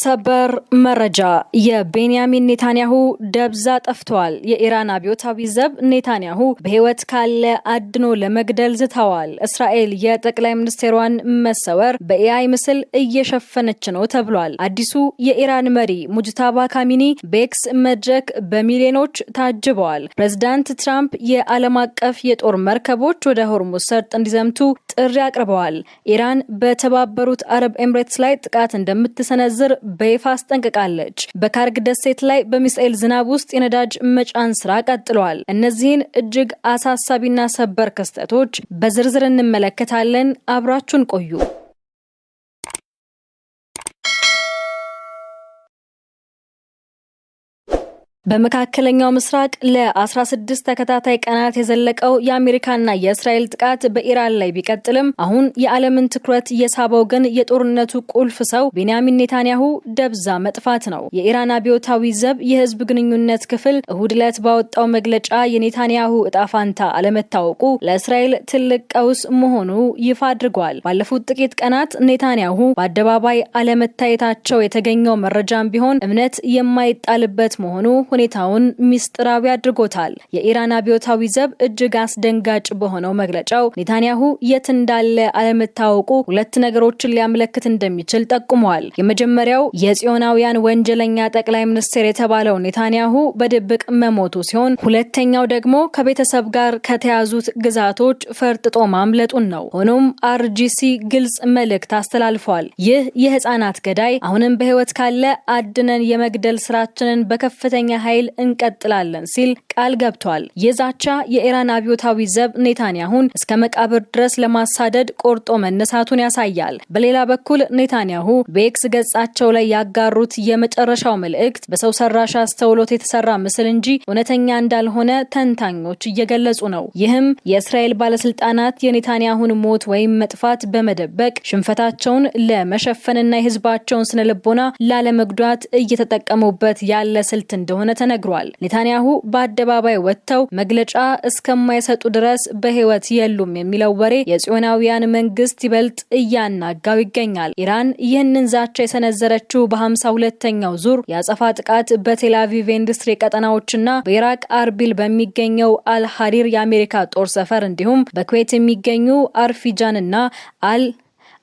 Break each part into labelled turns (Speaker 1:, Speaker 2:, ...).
Speaker 1: ሰበር መረጃ የቤንያሚን ኔታንያሁ ደብዛ ጠፍቷል። የኢራን አብዮታዊ ዘብ ኔታንያሁ በህይወት ካለ አድኖ ለመግደል ዝተዋል። እስራኤል የጠቅላይ ሚኒስትሯን መሰወር በኤአይ ምስል እየሸፈነች ነው ተብሏል። አዲሱ የኢራን መሪ ሙጅታባ ካሚኒ በኤክስ መድረክ በሚሊዮኖች ታጅበዋል። ፕሬዝዳንት ትራምፕ የዓለም አቀፍ የጦር መርከቦች ወደ ሆርሙዝ ሰርጥ እንዲዘምቱ ጥሪ አቅርበዋል። ኢራን በተባበሩት አረብ ኤምሬትስ ላይ ጥቃት እንደምትሰነዝር በይፋ አስጠንቅቃለች። በካርግ ደሴት ላይ በሚሳኤል ዝናብ ውስጥ የነዳጅ መጫን ስራ ቀጥሏል። እነዚህን እጅግ አሳሳቢና ሰበር ክስተቶች በዝርዝር እንመለከታለን። አብራችሁን ቆዩ። በመካከለኛው ምስራቅ ለ16 ተከታታይ ቀናት የዘለቀው የአሜሪካና የእስራኤል ጥቃት በኢራን ላይ ቢቀጥልም አሁን የዓለምን ትኩረት የሳበው ግን የጦርነቱ ቁልፍ ሰው ቤንያሚን ኔታንያሁ ደብዛ መጥፋት ነው። የኢራን አብዮታዊ ዘብ የህዝብ ግንኙነት ክፍል እሁድ ዕለት ባወጣው መግለጫ የኔታንያሁ እጣ ፋንታ አለመታወቁ ለእስራኤል ትልቅ ቀውስ መሆኑ ይፋ አድርጓል። ባለፉት ጥቂት ቀናት ኔታንያሁ በአደባባይ አለመታየታቸው የተገኘው መረጃም ቢሆን እምነት የማይጣልበት መሆኑ ሁኔታውን ሚስጥራዊ አድርጎታል። የኢራን አብዮታዊ ዘብ እጅግ አስደንጋጭ በሆነው መግለጫው ኔታንያሁ የት እንዳለ አለመታወቁ ሁለት ነገሮችን ሊያመለክት እንደሚችል ጠቁመዋል። የመጀመሪያው የጽዮናውያን ወንጀለኛ ጠቅላይ ሚኒስትር የተባለው ኔታንያሁ በድብቅ መሞቱ ሲሆን፣ ሁለተኛው ደግሞ ከቤተሰብ ጋር ከተያዙት ግዛቶች ፈርጥጦ ማምለጡን ነው። ሆኖም አርጂሲ ግልጽ መልእክት አስተላልፏል። ይህ የህፃናት ገዳይ አሁንም በህይወት ካለ አድነን የመግደል ስራችንን በከፍተኛ ኃይል እንቀጥላለን ሲል ቃል ገብቷል። የዛቻ የኢራን አብዮታዊ ዘብ ኔታንያሁን እስከ መቃብር ድረስ ለማሳደድ ቆርጦ መነሳቱን ያሳያል። በሌላ በኩል ኔታንያሁ በኤክስ ገጻቸው ላይ ያጋሩት የመጨረሻው መልእክት በሰው ሰራሽ አስተውሎት የተሰራ ምስል እንጂ እውነተኛ እንዳልሆነ ተንታኞች እየገለጹ ነው። ይህም የእስራኤል ባለስልጣናት የኔታንያሁን ሞት ወይም መጥፋት በመደበቅ ሽንፈታቸውን ለመሸፈንና የህዝባቸውን ስነልቦና ላለመጉዳት እየተጠቀሙበት ያለ ስልት እንደሆነ ተነግሯል። ኔታንያሁ በአደባባይ ወጥተው መግለጫ እስከማይሰጡ ድረስ በህይወት የሉም የሚለው ወሬ የጽዮናውያን መንግስት ይበልጥ እያናጋው ይገኛል። ኢራን ይህንን ዛቻ የሰነዘረችው በ52ኛው ዙር የአጸፋ ጥቃት በቴል አቪቭ ኢንዱስትሪ ቀጠናዎችና በኢራቅ አርቢል በሚገኘው አልሐሪር የአሜሪካ ጦር ሰፈር እንዲሁም በኩዌት የሚገኙ አርፊጃንና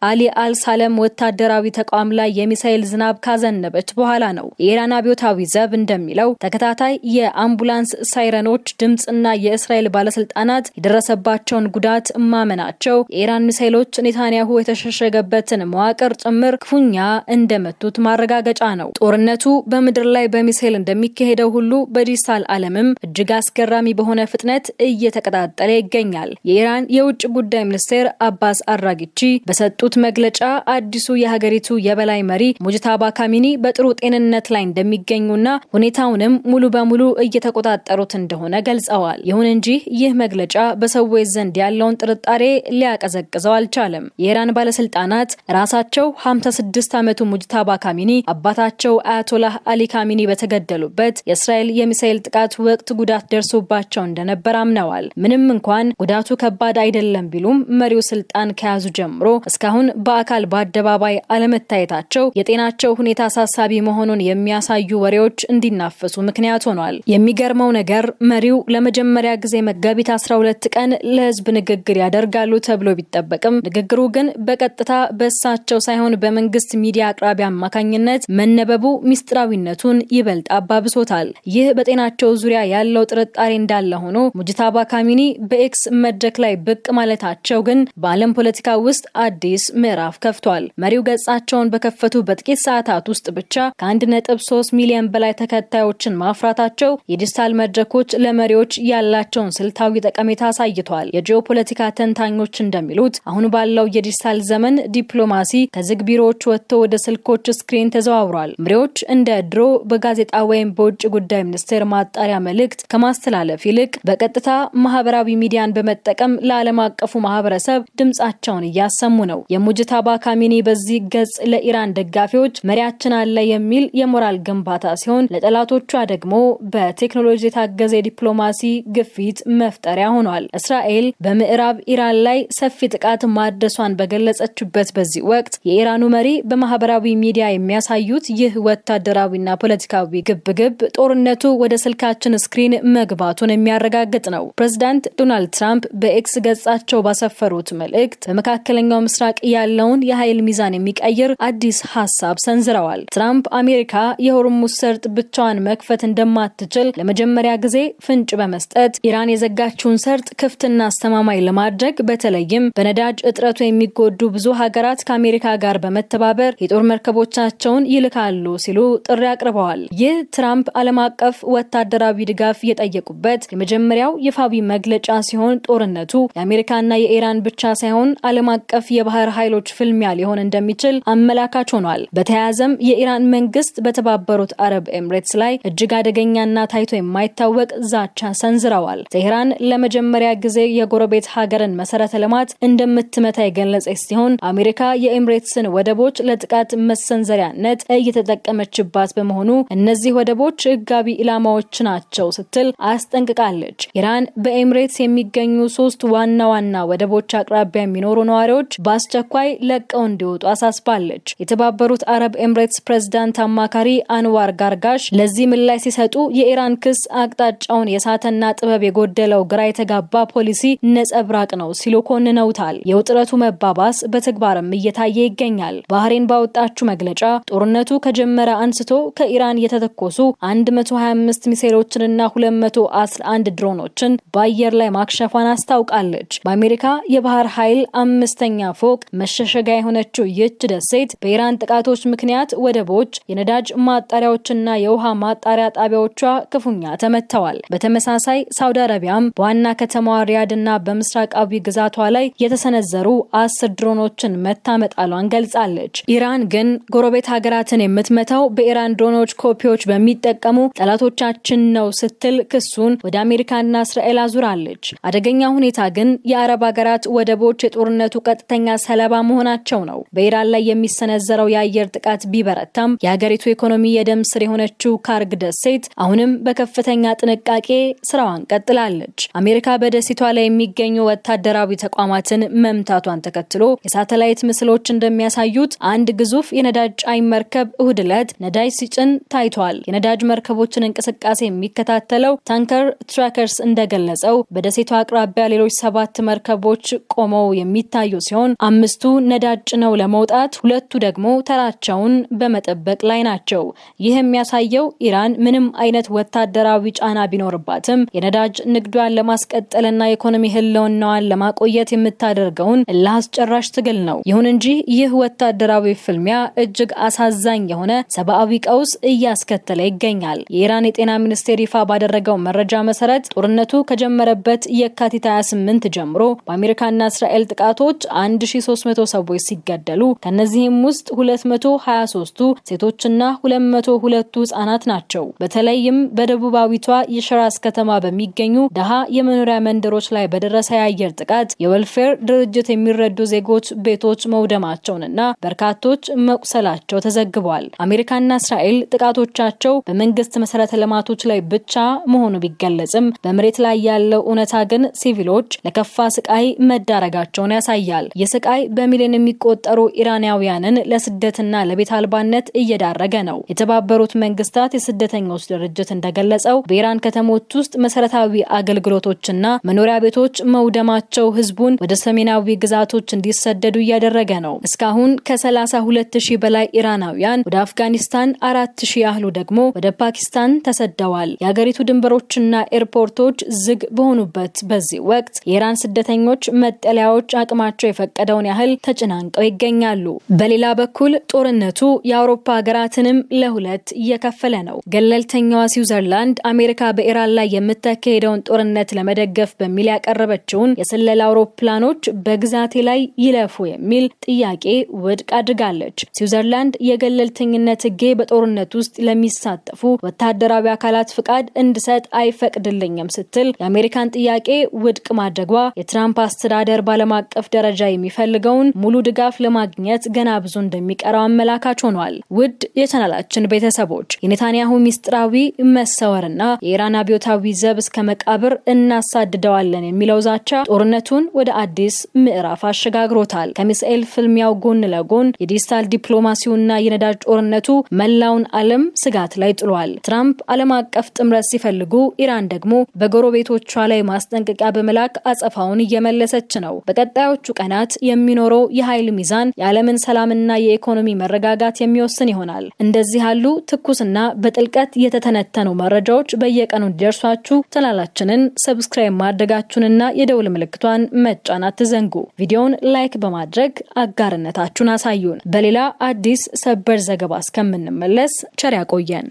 Speaker 1: አሊ አልሳለም ወታደራዊ ተቋም ላይ የሚሳኤል ዝናብ ካዘነበች በኋላ ነው። የኢራን አብዮታዊ ዘብ እንደሚለው ተከታታይ የአምቡላንስ ሳይረኖች ድምጽና የእስራኤል ባለስልጣናት የደረሰባቸውን ጉዳት ማመናቸው የኢራን ሚሳኤሎች ኔታንያሁ የተሸሸገበትን መዋቅር ጭምር ክፉኛ እንደመቱት ማረጋገጫ ነው። ጦርነቱ በምድር ላይ በሚሳኤል እንደሚካሄደው ሁሉ በዲጂታል ዓለምም እጅግ አስገራሚ በሆነ ፍጥነት እየተቀጣጠለ ይገኛል። የኢራን የውጭ ጉዳይ ሚኒስቴር አባስ አራጊቺ በሰጡት መግለጫ አዲሱ የሀገሪቱ የበላይ መሪ ሙጅታባ ካሚኒ በጥሩ ጤንነት ላይ እንደሚገኙና ሁኔታውንም ሙሉ በሙሉ እየተቆጣጠሩት እንደሆነ ገልጸዋል። ይሁን እንጂ ይህ መግለጫ በሰዎች ዘንድ ያለውን ጥርጣሬ ሊያቀዘቅዘው አልቻለም። የኢራን ባለስልጣናት ራሳቸው 56 ዓመቱ ሙጅታባ ካሚኒ አባታቸው አያቶላህ አሊ ካሚኒ በተገደሉበት የእስራኤል የሚሳኤል ጥቃት ወቅት ጉዳት ደርሶባቸው እንደነበር አምነዋል። ምንም እንኳን ጉዳቱ ከባድ አይደለም ቢሉም መሪው ስልጣን ከያዙ ጀምሮ እስካሁን በአካል በአደባባይ አለመታየታቸው የጤናቸው ሁኔታ አሳሳቢ መሆኑን የሚያሳዩ ወሬዎች እንዲናፈሱ ምክንያት ሆኗል። የሚገርመው ነገር መሪው ለመጀመሪያ ጊዜ መጋቢት 12 ቀን ለህዝብ ንግግር ያደርጋሉ ተብሎ ቢጠበቅም ንግግሩ ግን በቀጥታ በእሳቸው ሳይሆን በመንግስት ሚዲያ አቅራቢ አማካኝነት መነበቡ ሚስጥራዊነቱን ይበልጥ አባብሶታል። ይህ በጤናቸው ዙሪያ ያለው ጥርጣሬ እንዳለ ሆኖ ሙጅታባ ካሚኒ በኤክስ መድረክ ላይ ብቅ ማለታቸው ግን በዓለም ፖለቲካ ውስጥ አዲስ ምዕራፍ ከፍቷል። መሪው ገጻቸውን በከፈቱ በጥቂት ሰዓታት ውስጥ ብቻ ከ1.3 ሚሊዮን በላይ ተከታዮችን ማፍራታቸው የዲጂታል መድረኮች ለመሪዎች ያላቸውን ስልታዊ ጠቀሜታ አሳይቷል። የጂኦፖለቲካ ተንታኞች እንደሚሉት አሁን ባለው የዲጂታል ዘመን ዲፕሎማሲ ከዝግ ቢሮዎች ወጥቶ ወደ ስልኮች ስክሪን ተዘዋውሯል። መሪዎች እንደ ድሮ በጋዜጣ ወይም በውጭ ጉዳይ ሚኒስቴር ማጣሪያ መልእክት ከማስተላለፍ ይልቅ በቀጥታ ማህበራዊ ሚዲያን በመጠቀም ለዓለም አቀፉ ማህበረሰብ ድምጻቸውን እያሰሙ ነው። የሙጅታባ ካሚኒ በዚህ ገጽ ለኢራን ደጋፊዎች መሪያችን አለ የሚል የሞራል ግንባታ ሲሆን ለጠላቶቿ ደግሞ በቴክኖሎጂ የታገዘ ዲፕሎማሲ ግፊት መፍጠሪያ ሆኗል። እስራኤል በምዕራብ ኢራን ላይ ሰፊ ጥቃት ማድረሷን በገለጸችበት በዚህ ወቅት የኢራኑ መሪ በማህበራዊ ሚዲያ የሚያሳዩት ይህ ወታደራዊና ፖለቲካዊ ግብግብ ጦርነቱ ወደ ስልካችን ስክሪን መግባቱን የሚያረጋግጥ ነው። ፕሬዝዳንት ዶናልድ ትራምፕ በኤክስ ገጻቸው ባሰፈሩት መልእክት በመካከለኛው ምስራቅ ያለውን የኃይል ሚዛን የሚቀይር አዲስ ሐሳብ ሰንዝረዋል። ትራምፕ አሜሪካ የሆርሙዝ ሰርጥ ብቻዋን መክፈት እንደማትችል ለመጀመሪያ ጊዜ ፍንጭ በመስጠት ኢራን የዘጋችውን ሰርጥ ክፍትና አስተማማኝ ለማድረግ በተለይም በነዳጅ እጥረቱ የሚጎዱ ብዙ ሀገራት ከአሜሪካ ጋር በመተባበር የጦር መርከቦቻቸውን ይልካሉ ሲሉ ጥሪ አቅርበዋል። ይህ ትራምፕ ዓለም አቀፍ ወታደራዊ ድጋፍ የጠየቁበት የመጀመሪያው ይፋዊ መግለጫ ሲሆን ጦርነቱ የአሜሪካና የኢራን ብቻ ሳይሆን ዓለም አቀፍ የባህር ኃይሎች ፍልሚያ ሊሆን እንደሚችል አመላካች ሆኗል። በተያያዘም የኢራን መንግስት በተባበሩት አረብ ኤምሬትስ ላይ እጅግ አደገኛና ታይቶ የማይታወቅ ዛቻ ሰንዝረዋል። ቴህራን ለመጀመሪያ ጊዜ የጎረቤት ሀገርን መሰረተ ልማት እንደምትመታ የገለጸች ሲሆን አሜሪካ የኤምሬትስን ወደቦች ለጥቃት መሰንዘሪያነት እየተጠቀመችባት በመሆኑ እነዚህ ወደቦች ህጋዊ ኢላማዎች ናቸው ስትል አስጠንቅቃለች። ኢራን በኤምሬትስ የሚገኙ 3 ዋና ዋና ወደቦች አቅራቢያ የሚኖሩ ነዋሪዎች በአስቸኳይ ለቀው እንዲወጡ አሳስባለች። የተባበሩት አረብ ኤምሬትስ ፕሬዝዳንት አማካሪ አንዋር ጋርጋሽ ለዚህ ምላሽ ሲሰጡ የኢራን ክስ አቅጣጫውን የሳተና ጥበብ የጎደለው ግራ የተጋባ ፖሊሲ ነጸብራቅ ነው ሲሉ ኮንነውታል። የውጥረቱ መባባስ በተግባርም እየታየ ይገኛል። ባህሬን ባወጣችው መግለጫ ጦርነቱ ከጀመረ አንስቶ ከኢራን የተተኮሱ 125 ሚሳኤሎችንና 211 ድሮኖችን በአየር ላይ ማክሸፏን አስታውቃለች። በአሜሪካ የባህር ኃይል 5ኛ ፎቅ መሸሸጊያ የሆነችው ይህች ደሴት በኢራን ጥቃቶች ምክንያት ወደቦች፣ የነዳጅ ማጣሪያዎችና የውሃ ማጣሪያ ጣቢያዎቿ ክፉኛ ተመተዋል። በተመሳሳይ ሳውዲ አረቢያም በዋና ከተማዋ ሪያድና በምስራቃዊ ግዛቷ ላይ የተሰነዘሩ 10 ድሮኖችን መታመጣሏን ገልጻለች። ኢራን ግን ጎረቤት ሀገራትን የምትመታው በኢራን ድሮኖች ኮፒዎች በሚጠቀሙ ጠላቶቻችን ነው ስትል ክሱን ወደ አሜሪካና እስራኤል አዙራለች። አደገኛ ሁኔታ ግን የአረብ ሀገራት ወደቦች የጦርነቱ ቀጥተኛ ሰለባ መሆናቸው ነው። በኢራን ላይ የሚሰነዘረው የአየር ጥቃት ቢበረታም የሀገሪቱ ኢኮኖሚ የደም ስር የሆነችው ካርግ ደሴት አሁንም በከፍተኛ ጥንቃቄ ስራዋን ቀጥላለች። አሜሪካ በደሴቷ ላይ የሚገኙ ወታደራዊ ተቋማትን መምታቷን ተከትሎ የሳተላይት ምስሎች እንደሚያሳዩት አንድ ግዙፍ የነዳጅ ጫኝ መርከብ እሁድ ዕለት ነዳጅ ሲጭን ታይቷል። የነዳጅ መርከቦችን እንቅስቃሴ የሚከታተለው ታንከር ትራከርስ እንደገለጸው በደሴቷ አቅራቢያ ሌሎች 7 መርከቦች ቆመው የሚታዩ ሲሆን 5ቱ ነዳጅ ጭነው ለመውጣት 2ቱ ደግሞ ተራቸውን በመጠበቅ ላይ ናቸው። ይህ የሚያሳየው ኢራን ምንም አይነት ወታደራዊ ጫና ቢኖርባትም የነዳጅ ንግዷን ለማስቀጠልና የኢኮኖሚ ህልውናዋን ለማቆየት የምታደርገውን ለአስጨራሽ ትግል ነው። ይሁን እንጂ ይህ ወታደራዊ ፍልሚያ እጅግ አሳዛኝ የሆነ ሰብአዊ ቀውስ እያስከተለ ይገኛል። የኢራን የጤና ሚኒስቴር ይፋ ባደረገው መረጃ መሰረት ጦርነቱ ከጀመረበት የካቲት 28 ጀምሮ በአሜሪካና እስራኤል ጥቃቶች 1300 ሰዎች ሲገደሉ ከነዚህም ውስጥ 223ቱ ሴቶችና 202ቱ ህጻናት ናቸው። በተለይም በደቡባዊቷ የሽራዝ ከተማ በሚገኙ ደሃ የመኖሪያ መንደሮች ላይ በደረሰ የአየር ጥቃት የዌልፌር ድርጅት የሚረዱ ዜጎች ቤቶች መውደማቸውንና በርካቶች መቁሰላቸው ተዘግቧል። አሜሪካና እስራኤል ጥቃቶቻቸው በመንግስት መሰረተ ልማቶች ላይ ብቻ መሆኑ ቢገለጽም በመሬት ላይ ያለው እውነታ ግን ሲቪሎች ለከፋ ስቃይ መዳረጋቸውን ያሳያል። የስቃይ በሚሊዮን የሚቆጠሩ ኢራናውያንን ለስደትና ለቤት አልባነት እየዳረገ ነው። የተባበሩት መንግስታት የስደተኞች ድርጅት እንደገለጸው በኢራን ከተሞች ውስጥ መሰረታዊ አገልግሎቶችና መኖሪያ ቤቶች መውደማቸው ህዝቡን ወደ ሰሜናዊ ግዛቶች እንዲሰደዱ እያደረገ ነው። እስካሁን ከ32,000 በላይ ኢራናውያን ወደ አፍጋኒስታን፣ 4,000 ያህሉ ደግሞ ወደ ፓኪስታን ተሰደዋል። የሀገሪቱ ድንበሮችና ኤርፖርቶች ዝግ በሆኑበት በዚህ ወቅት የኢራን ስደተኞች መጠለያዎች አቅማቸው የፈቀደውን ያህል ተጨናንቀው ይገኛሉ። በሌላ በኩል ጦርነቱ የአውሮፓ ሀገራትንም ለሁለት እየከፈለ ነው። ገለልተኛዋ ስዊዘርላንድ አሜሪካ በኢራን ላይ የምታካሄደውን ጦርነት ለመደገፍ በሚል ያቀረበችውን የስለላ አውሮፕላኖች በግዛቴ ላይ ይለፉ የሚል ጥያቄ ውድቅ አድርጋለች። ስዊዘርላንድ የገለልተኝነት ህጌ በጦርነት ውስጥ ለሚሳተፉ ወታደራዊ አካላት ፍቃድ እንድሰጥ አይፈቅድልኝም ስትል የአሜሪካን ጥያቄ ውድቅ ማድረጓ የትራምፕ አስተዳደር ባለም አቀፍ ደረጃ የሚፈልገው የሚያደርገውን ሙሉ ድጋፍ ለማግኘት ገና ብዙ እንደሚቀረው አመላካች ሆኗል። ውድ የቻናላችን ቤተሰቦች የኔታንያሁ ሚስጥራዊ መሰወርና የኢራን አብዮታዊ ዘብ እስከ መቃብር እናሳድደዋለን የሚለው ዛቻ ጦርነቱን ወደ አዲስ ምዕራፍ አሸጋግሮታል። ከሚሳኤል ፍልሚያው ጎን ለጎን የዲጂታል ዲፕሎማሲውና የነዳጅ ጦርነቱ መላውን ዓለም ስጋት ላይ ጥሏል። ትራምፕ ዓለም አቀፍ ጥምረት ሲፈልጉ ኢራን ደግሞ በጎረቤቶቿ ላይ ማስጠንቀቂያ በመላክ አጸፋውን እየመለሰች ነው። በቀጣዮቹ ቀናት የሚኖረው የኃይል ሚዛን የዓለምን ሰላምና የኢኮኖሚ መረጋጋት የሚወስን ይሆናል። እንደዚህ ያሉ ትኩስና በጥልቀት የተተነተኑ መረጃዎች በየቀኑ እንዲደርሷችሁ ቻናላችንን ሰብስክራይብ ማድረጋችሁንና የደውል ምልክቷን መጫን አትዘንጉ። ቪዲዮውን ላይክ በማድረግ አጋርነታችሁን አሳዩን። በሌላ አዲስ ሰበር ዘገባ እስከምንመለስ ቸር ያቆየን።